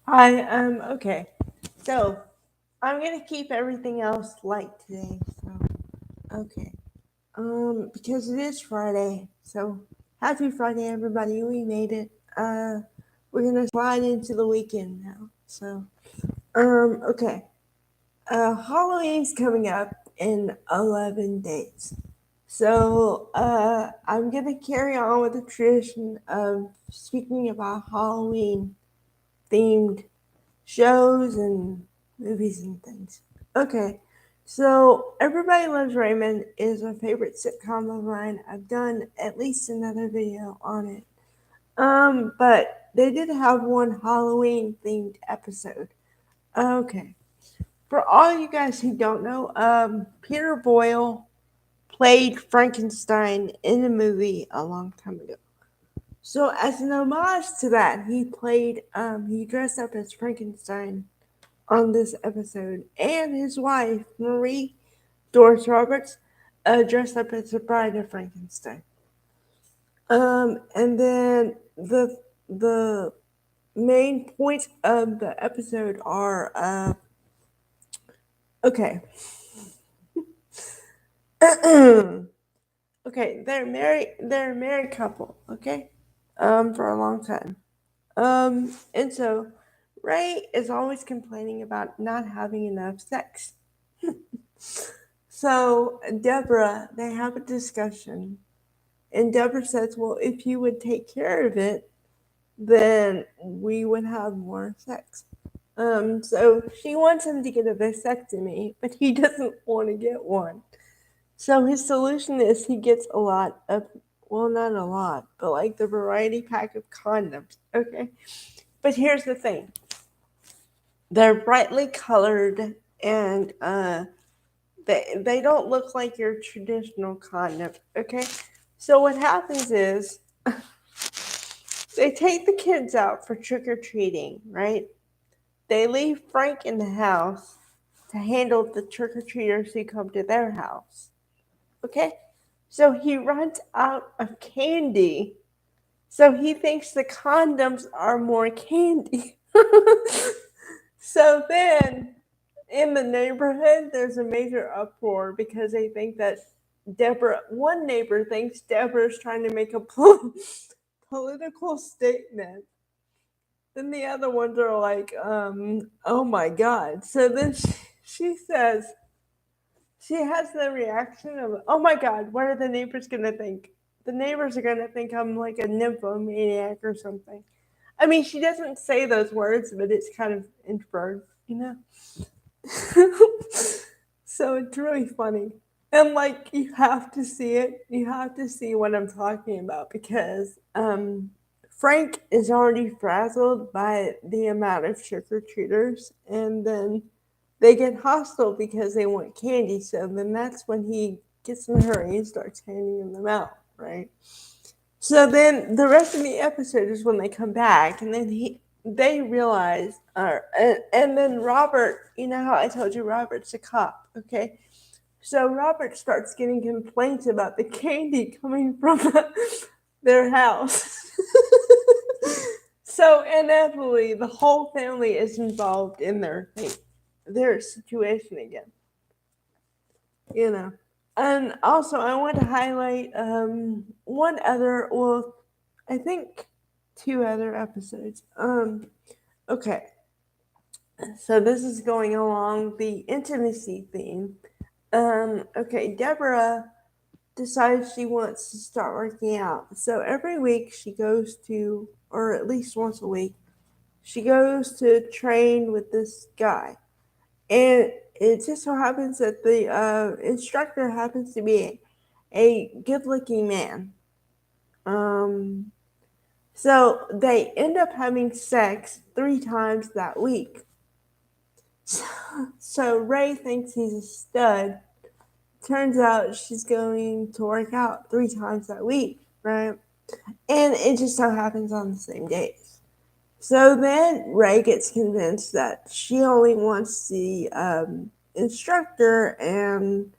Okay. So I'm gonna keep everything else light today. So okay. Because it is Friday. So happy Friday, everybody. We made it. We're gonna slide into the weekend now. So okay. Halloween's coming up in 11 days. So I'm gonna carry on with the tradition of speaking about Halloween themed shows and movies and things. Okay, so Everybody Loves Raymond is a favorite sitcom of mine. I've done at least another video on it. But they did have one Halloween themed episode. Okay, for all you guys who don't know, Peter Boyle played Frankenstein in a movie a long time ago. So as an homage to that, he dressed up as Frankenstein on this episode, and his wife, Marie Doris Roberts, dressed up as the Bride of Frankenstein. And then the main points of the episode are okay. Okay, they're married. They're a married couple. Okay, for a long time. And so Ray is always complaining about not having enough sex. So Deborah, they have a discussion, and Deborah says, "Well, if you would take care of it, then we would have more sex." So she wants him to get a vasectomy, but he doesn't want to get one. So his solution is he gets a lot of, well, not a lot, but like the variety pack of condoms. Okay, but here's the thing: they're brightly colored, and they don't look like your traditional condom. Okay, so what happens is they take the kids out for trick or treating, right? They leave Frank in the house to handle the trick or treaters who come to their house. Okay, so he runs out of candy, so he thinks the condoms are more candy. So then in the neighborhood, there's a major uproar because they think that one neighbor thinks Deborah's trying to make a political statement. Then the other ones are like, oh my God. So then she says, she has the reaction of, oh my God, what are the neighbors going to think? The neighbors are going to think I'm like a nymphomaniac or something. I mean, she doesn't say those words, but it's kind of inferred, you know? So it's really funny. And like you have to see it. You have to see what I'm talking about because Frank is already frazzled by the amount of trick or treaters, and then they get hostile because they want candy. So then that's when he gets in a hurry and starts handing them out, right? So then the rest of the episode is when they come back, and then they realize, and then Robert, you know how I told you Robert's a cop, okay? So Robert starts getting complaints about the candy coming from their house. So inevitably, the whole family is involved in their situation again, you know. And also, I want to highlight one other, well, I think two other episodes. Okay, so this is going along the intimacy theme. Okay, Deborah decides she wants to start working out. So every week she goes to, or at least once a week, she goes to train with this guy. And it just so happens that the instructor happens to be a good looking man. Um, so they end up having sex 3 times that week. So Ray thinks he's a stud. Turns out she's going to work out 3 times that week, right? And it just so happens on the same days. So then Ray gets convinced that she only wants the instructor, and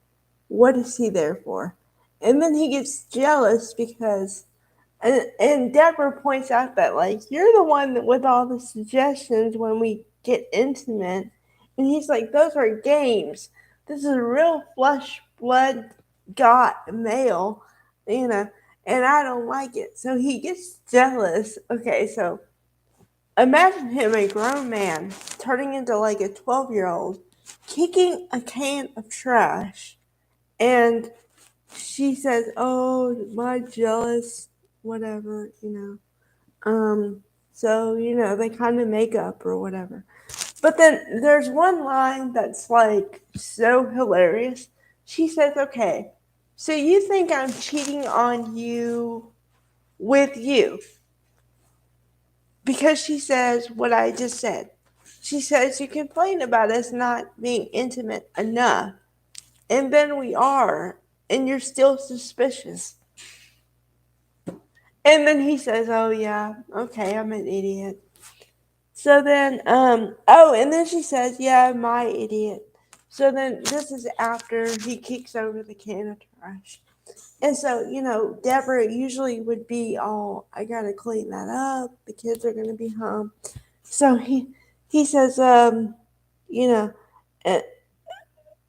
what is he there for? And then he gets jealous because And Deborah points out that, like, you're the one with all the suggestions when we get intimate. And he's like, those are games. This is a real flesh, blood, got male, you know, and I don't like it. So he gets jealous. Okay, so imagine him, a grown man, turning into like a 12-year-old, kicking a can of trash. And she says, oh, my jealous, whatever, you know. So, you know, they kind of make up or whatever. But then there's one line that's like so hilarious. She says, okay, so you think I'm cheating on you with you? Because she says what I just said. She says, you complain about us not being intimate enough, and then we are, and you're still suspicious. And then he says, oh, yeah, okay, I'm an idiot. So then, and then she says, yeah, my idiot. So then this is after he kicks over the can of trash. And so, you know, Deborah usually would be all, I gotta clean that up. The kids are gonna be home. So he says, you know, uh,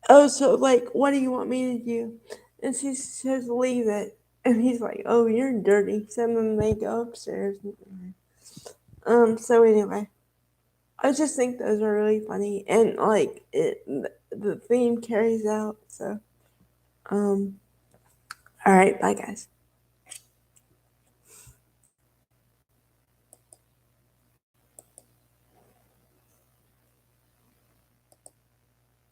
oh, so like, what do you want me to do? And she says, leave it. And he's like, oh, you're dirty. So then they go upstairs. So anyway. I just think those are really funny, and like the theme carries out. So, all right, bye guys.